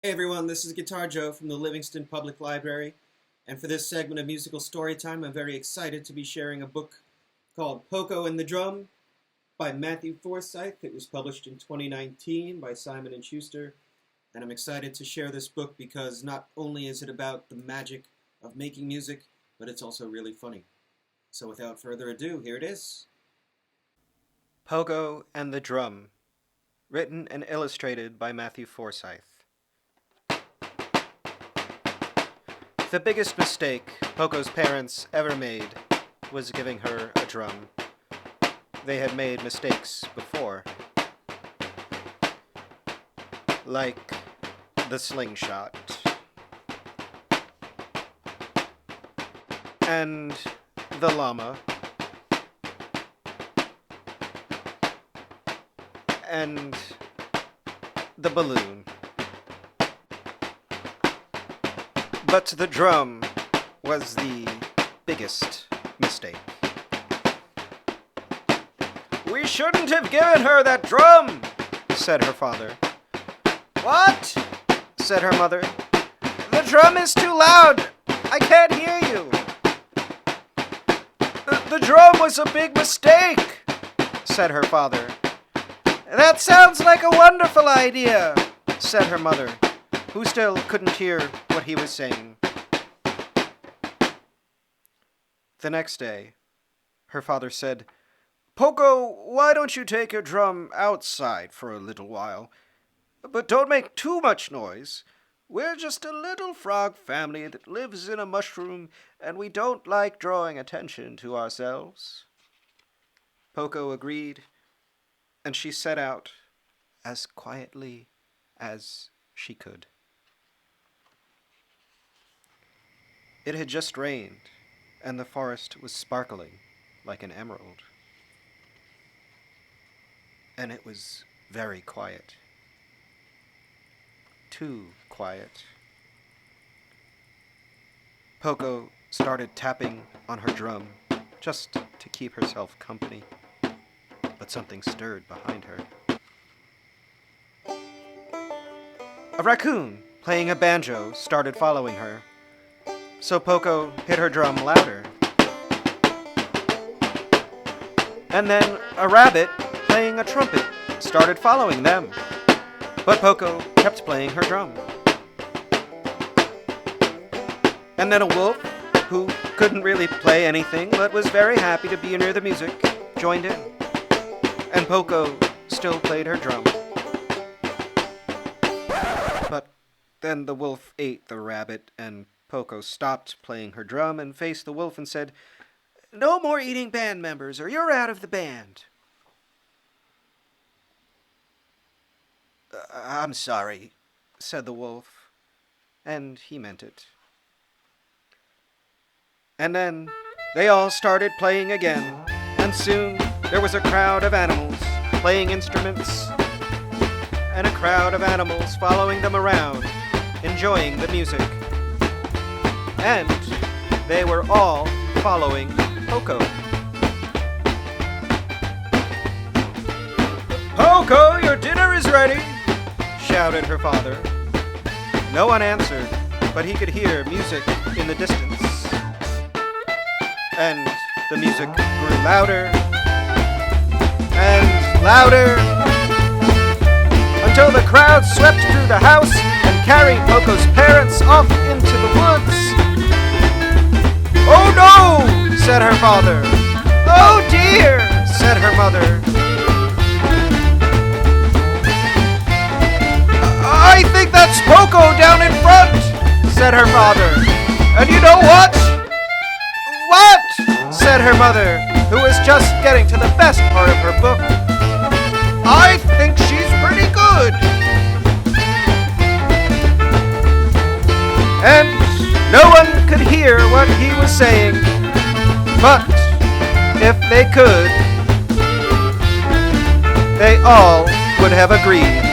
Hey everyone, this is Guitar Joe from the Livingston Public Library, and for this segment of musical storytime, I'm very excited to be sharing a book called Pokko and the Drum by Matthew Forsythe. It was published in 2019 by Simon & Schuster, and I'm excited to share this book because not only is it about the magic of making music, but it's also really funny. So without further ado, here it is. Pokko and the Drum, written and illustrated by Matthew Forsythe. The biggest mistake Pokko's parents ever made was giving her a drum. They had made mistakes before, like the slingshot and the llama and the balloon. But the drum was the biggest mistake. "We shouldn't have given her that drum," said her father. "What?" said her mother. "The drum is too loud. I can't hear you." The drum was a big mistake," said her father. "That sounds like a wonderful idea," said her mother, who still couldn't hear what he was saying. The next day, her father said, "Pokko, why don't you take your drum outside for a little while? But don't make too much noise. We're just a little frog family that lives in a mushroom, and we don't like drawing attention to ourselves." Pokko agreed, and she set out as quietly as she could. It had just rained, and the forest was sparkling like an emerald. And it was very quiet. Too quiet. Pokko started tapping on her drum, just to keep herself company. But something stirred behind her. A raccoon playing a banjo started following her. So Pokko hit her drum louder. And then a rabbit playing a trumpet started following them. But Pokko kept playing her drum. And then a wolf, who couldn't really play anything but was very happy to be near the music, joined in. And Pokko still played her drum. But then the wolf ate the rabbit, and Pokko stopped playing her drum and faced the wolf and said, "No more eating band members, or you're out of the band." "I'm sorry," said the wolf, and he meant it. And then they all started playing again, and soon there was a crowd of animals playing instruments, and a crowd of animals following them around, enjoying the music. And they were all following Pokko. "Pokko, your dinner is ready!" shouted her father. No one answered, but he could hear music in the distance. And the music grew louder and louder until the crowd swept through the house and carried Pokko's parents off into the woods. "Oh no!" said her father. "Oh dear!" said her mother. "I think that's Pokko down in front," said her father. "And you know what?" "What?" said her mother, who was just getting to the best part of her book. "I think she's pretty good." And no one could hear what he was saying, but if they could, they all would have agreed.